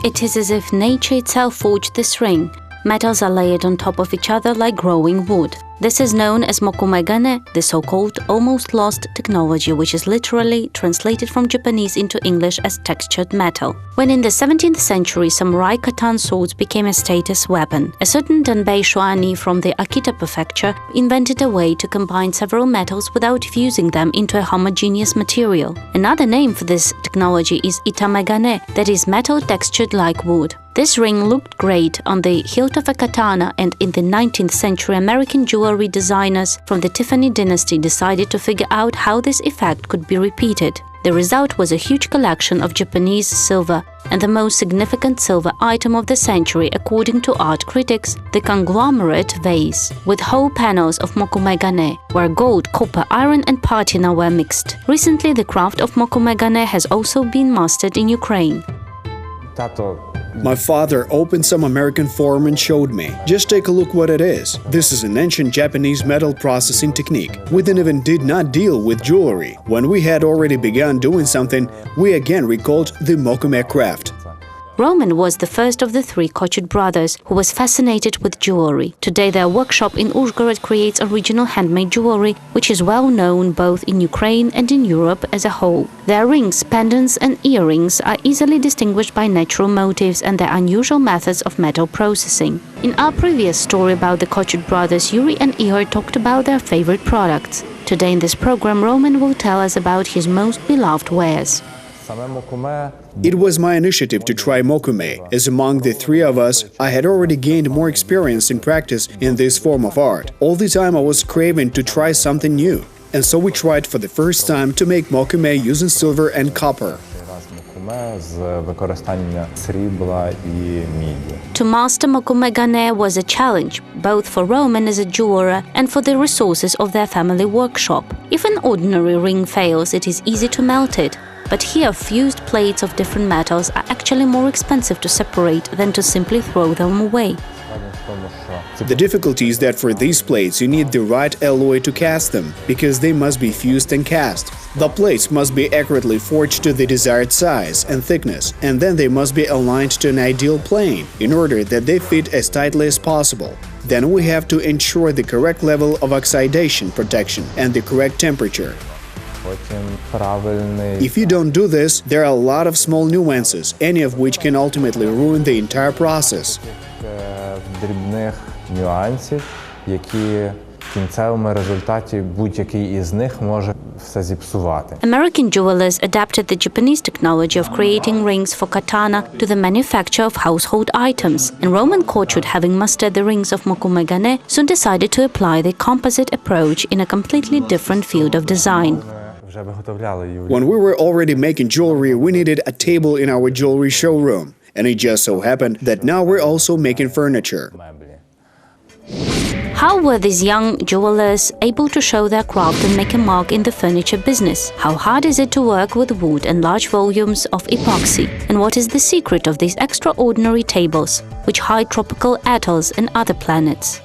it is as if nature itself forged this ring. Metals are layered on top of each other like growing wood. This is known as Mokume-gane, the so-called almost lost technology, which is literally translated from Japanese into English as textured metal. When in the 17th century samurai katan swords became a status weapon, a certain Denbei Shoani from the Akita Prefecture invented a way to combine several metals without fusing them into a homogeneous material. Another name for this technology is Itame-gane, that is metal textured like wood. This ring looked great on the hilt of a katana, and in the 19th century American jewelry designers from the Tiffany dynasty decided to figure out how this effect could be repeated. The result was a huge collection of Japanese silver, and the most significant silver item of the century according to art critics, the Conglomerate Vase, with whole panels of Mokume-gane, where gold, copper, iron and patina were mixed. Recently the craft of Mokume-gane has also been mastered in Ukraine. My father opened some American forum and showed me. Just take a look what it is. This is an ancient Japanese metal processing technique. We then even did not deal with jewelry. When we had already begun doing something, we again recalled the Mokume craft. Roman was the first of the three Kochut brothers who was fascinated with jewelry. Today their workshop in Uzhhorod creates original handmade jewelry, which is well known both in Ukraine and in Europe as a whole. Their rings, pendants and earrings are easily distinguished by natural motifs and their unusual methods of metal processing. In our previous story about the Kochut brothers, Yuri and Ihor talked about their favorite products. Today in this program, Roman will tell us about his most beloved wares. It was my initiative to try Mokume, as among the three of us, I had already gained more experience in practice in this form of art. All the time I was craving to try something new, and so we tried for the first time to make Mokume using silver and copper. To master Mokume-gane was a challenge, both for Roman as a jeweler and for the resources of their family workshop. If an ordinary ring fails, it is easy to melt it. But here, fused plates of different metals are actually more expensive to separate than to simply throw them away. The difficulty is that for these plates you need the right alloy to cast them, because they must be fused and cast. The plates must be accurately forged to the desired size and thickness, and then they must be aligned to an ideal plane, in order that they fit as tightly as possible. Then we have to ensure the correct level of oxidation protection and the correct temperature. If you don't do this, there are a lot of small nuances, any of which can ultimately ruin the entire process. American jewelers adapted the Japanese technology of creating rings for katana to the manufacture of household items, and Roman Kochut, having mastered the rings of Mokume-gane, soon decided to apply the composite approach in a completely different field of design. When we were already making jewelry, we needed a table in our jewelry showroom, and it just so happened that now we're also making furniture. How were these young jewelers able to show their craft and make a mark in the furniture business? How hard is it to work with wood and large volumes of epoxy? And what is the secret of these extraordinary tables, which hide tropical atolls and other planets?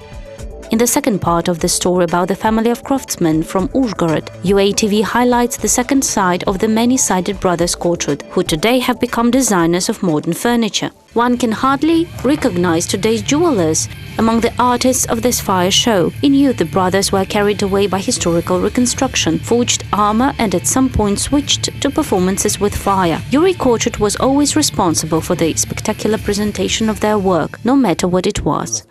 In the second part of the story about the family of craftsmen from Uzhhorod, UATV highlights the second side of the many-sided brothers Kochut, who today have become designers of modern furniture. One can hardly recognize today's jewelers among the artists of this fire show. In youth, the brothers were carried away by historical reconstruction, forged armor, and at some point switched to performances with fire. Yuri Kochut was always responsible for the spectacular presentation of their work, no matter what it was.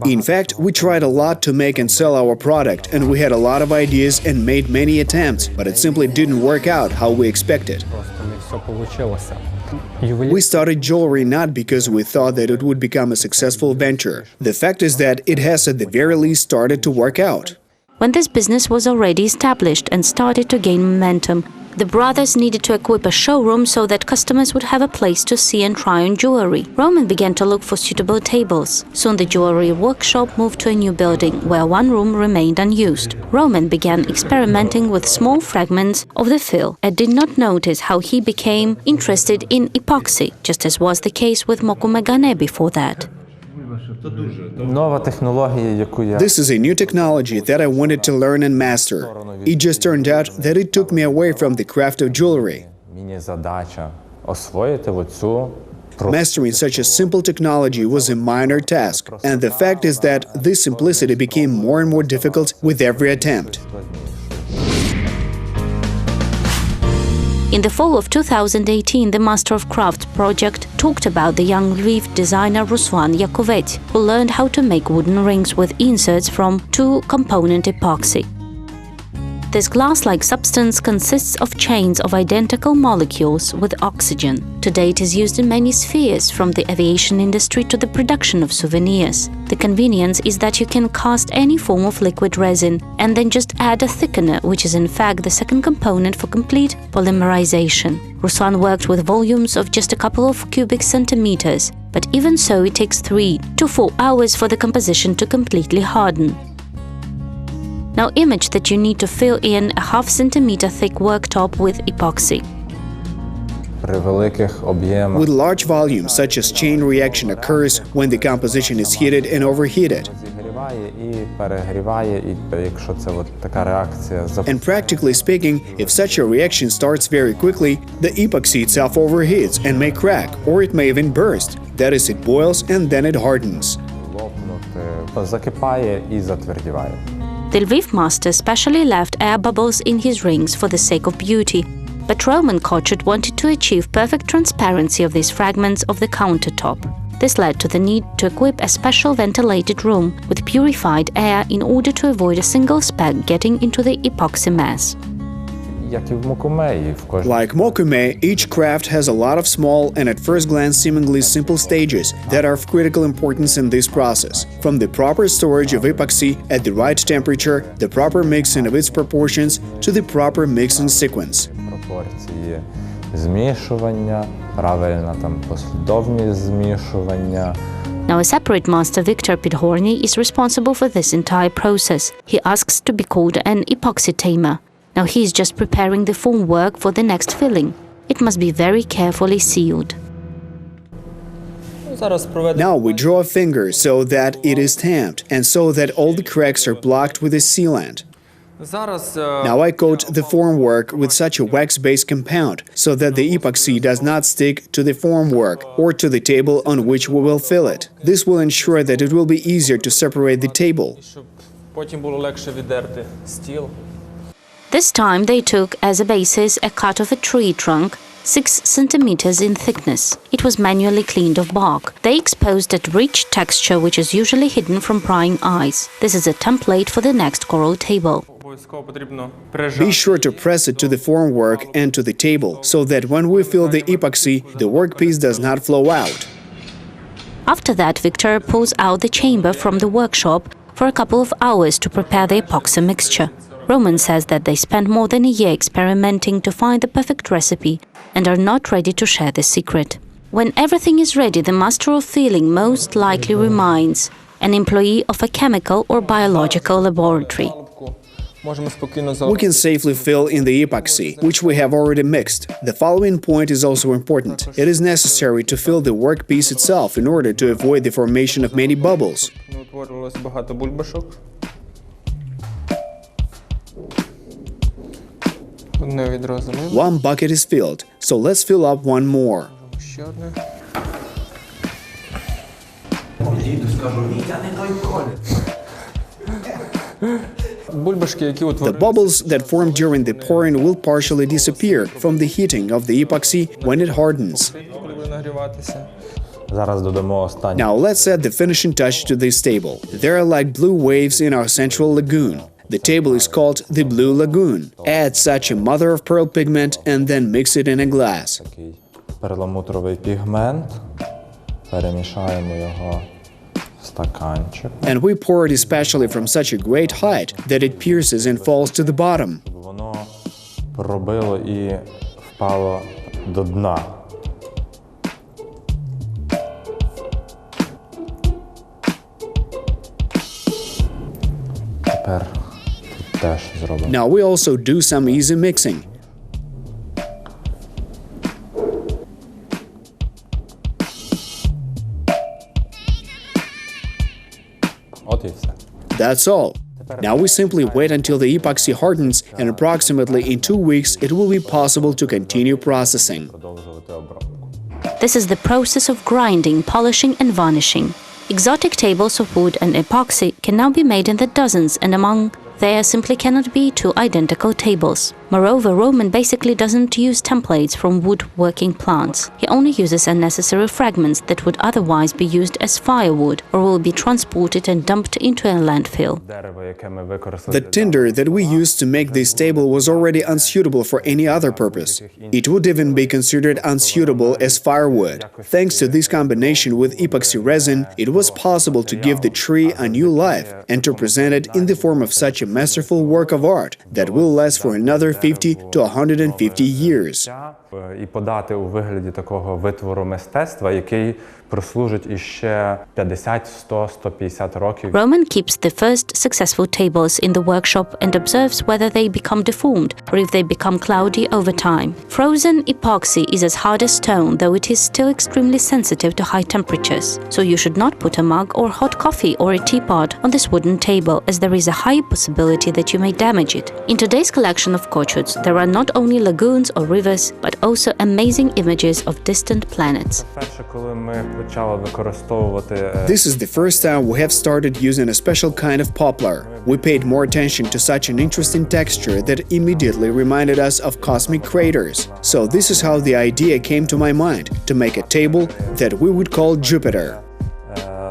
In fact, we tried a lot to make and sell our product, and we had a lot of ideas and made many attempts, but it simply didn't work out how we expected. We started jewelry not because we thought that it would become a successful venture. The fact is that it has at the very least started to work out. When this business was already established and started to gain momentum, the brothers needed to equip a showroom so that customers would have a place to see and try on jewelry. Roman began to look for suitable tables. Soon the jewelry workshop moved to a new building, where one room remained unused. Roman began experimenting with small fragments of the fill and did not notice how he became interested in epoxy, just as was the case with Mokume-gane before that. This is a new technology that I wanted to learn and master. It just turned out that it took me away from the craft of jewelry. Mastering such a simple technology was a minor task, and the fact is that this simplicity became more and more difficult with every attempt. In the fall of 2018, the Master of Crafts project talked about the young Lviv designer Ruslan Yakovets, who learned how to make wooden rings with inserts from two-component epoxy. This glass-like substance consists of chains of identical molecules with oxygen. Today it is used in many spheres, from the aviation industry to the production of souvenirs. The convenience is that you can cast any form of liquid resin and then just add a thickener, which is in fact the second component for complete polymerization. Ruslan worked with volumes of just a couple of cubic centimeters, but even so it takes 3 to 4 hours for the composition to completely harden. Now image that you need to fill in a half centimeter thick worktop with epoxy. With large volumes, such as chain reaction occurs when the composition is heated and overheated. And practically speaking, if such a reaction starts very quickly, the epoxy itself overheats and may crack, or it may even burst. That is, it boils and then it hardens. The Lviv master specially left air bubbles in his rings for the sake of beauty, but Roman Kochut wanted to achieve perfect transparency of these fragments of the countertop. This led to the need to equip a special ventilated room with purified air in order to avoid a single speck getting into the epoxy mass. Like Mokume, each craft has a lot of small and at first glance seemingly simple stages that are of critical importance in this process. From the proper storage of epoxy at the right temperature, the proper mixing of its proportions, to the proper mixing sequence. Now a separate master, Viktor Pidhorny, is responsible for this entire process. He asks to be called an epoxy tamer. Now he is just preparing the formwork for the next filling. It must be very carefully sealed. Now we draw a finger so that it is tamped and so that all the cracks are blocked with a sealant. Now I coat the formwork with such a wax-based compound so that the epoxy does not stick to the formwork or to the table on which we will fill it. This will ensure that it will be easier to separate the table. This time they took as a basis a cut of a tree trunk, 6 centimeters in thickness. It was manually cleaned of bark. They exposed a rich texture which is usually hidden from prying eyes. This is a template for the next coral table. Be sure to press it to the formwork and to the table, so that when we fill the epoxy, the workpiece does not flow out. After that, Viktor pulls out the chamber from the workshop for a couple of hours to prepare the epoxy mixture. Roman says that they spent more than a year experimenting to find the perfect recipe and are not ready to share the secret. When everything is ready, the master of filling most likely remains an employee of a chemical or biological laboratory. We can safely fill in the epoxy, which we have already mixed. The following point is also important. It is necessary to fill the workpiece itself in order to avoid the formation of many bubbles. One bucket is filled, so let's fill up one more. The bubbles that form during the pouring will partially disappear from the heating of the epoxy when it hardens. Now let's add the finishing touch to this table. There are like blue waves in our central lagoon. The table is called the Blue Lagoon. Add such a mother-of-pearl pigment and then mix it in a glass. And we pour it especially from such a great height that it pierces and falls to the bottom. Now we also do some easy mixing. That's all. Now we simply wait until the epoxy hardens, and approximately in 2 weeks it will be possible to continue processing. This is the process of grinding, polishing and varnishing. Exotic tables of wood and epoxy can now be made in the dozens, and among there simply cannot be two identical tables. Moreover, Roman basically doesn't use templates from woodworking plants. He only uses unnecessary fragments that would otherwise be used as firewood or will be transported and dumped into a landfill. The tinder that we used to make this table was already unsuitable for any other purpose. It would even be considered unsuitable as firewood. Thanks to this combination with epoxy resin, it was possible to give the tree a new life and to present it in the form of such a masterful work of art that will last for another 50 to 150 years. І подати у вигляді такого витвору мистецтва, який прослужить іще 50, 100, 150 років. Roman keeps the first successful tables in the workshop and observes whether they become deformed or if they become cloudy over time. Frozen epoxy is as hard as stone, though it is still extremely sensitive to high temperatures. So you should not put a mug or hot coffee or a teapot on this wooden table, as there is a high possibility that you may damage it. In today's collection of Kochuts, there are not only lagoons or rivers, but also amazing images of distant planets. This is the first time we have started using a special kind of poplar. We paid more attention to such an interesting texture that immediately reminded us of cosmic craters. So this is how the idea came to my mind, to make a table that we would call Jupiter.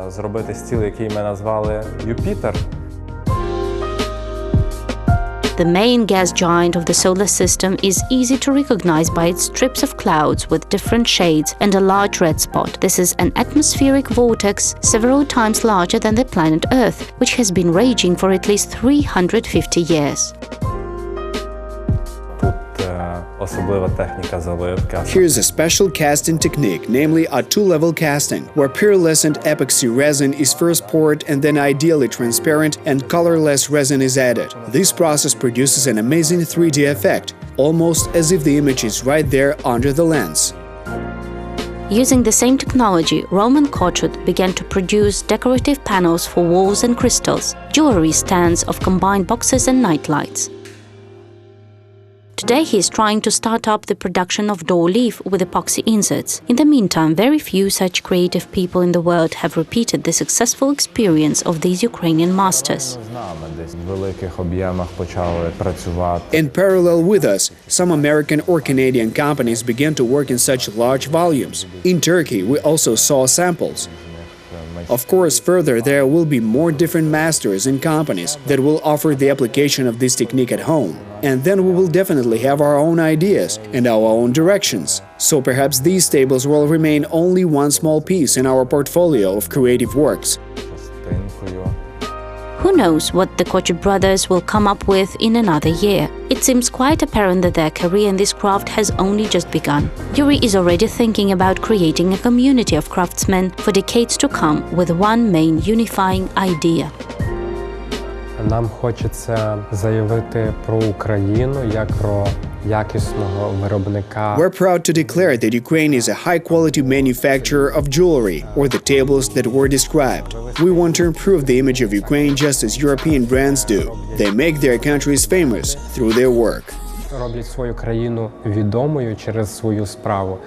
Зробити стіл, який ми назвали Юпітер. The main gas giant of the solar system is easy to recognize by its strips of clouds with different shades and a large red spot. This is an atmospheric vortex several times larger than the planet Earth, which has been raging for at least 350 years. Here's a special casting technique, namely a two-level casting, where pearlescent epoxy resin is first poured and then ideally transparent and colorless resin is added. This process produces an amazing 3D effect, almost as if the image is right there under the lens. Using the same technology, Roman Kochut began to produce decorative panels for walls and crystals, jewelry stands of combined boxes and nightlights. Today he is trying to start up the production of door leaf with epoxy inserts. In the meantime, very few such creative people in the world have repeated the successful experience of these Ukrainian masters. In parallel with us, some American or Canadian companies began to work in such large volumes. In Turkey, we also saw samples. Of course, further, there will be more different masters and companies that will offer the application of this technique at home. And then we will definitely have our own ideas and our own directions. So perhaps these tables will remain only one small piece in our portfolio of creative works. Who knows what the Kochut brothers will come up with in another year? It seems quite apparent that their career in this craft has only just begun. Yuri is already thinking about creating a community of craftsmen for decades to come with one main unifying idea. Нам хочеться заявити про Україну як про якісного виробника. We're proud to declare that Ukraine is a high-quality manufacturer of jewelry, or the tables that were described. We want to improve the image of Ukraine just as European brands do. They make their countries famous through their work. Роблять свою країну відомою через свою справу.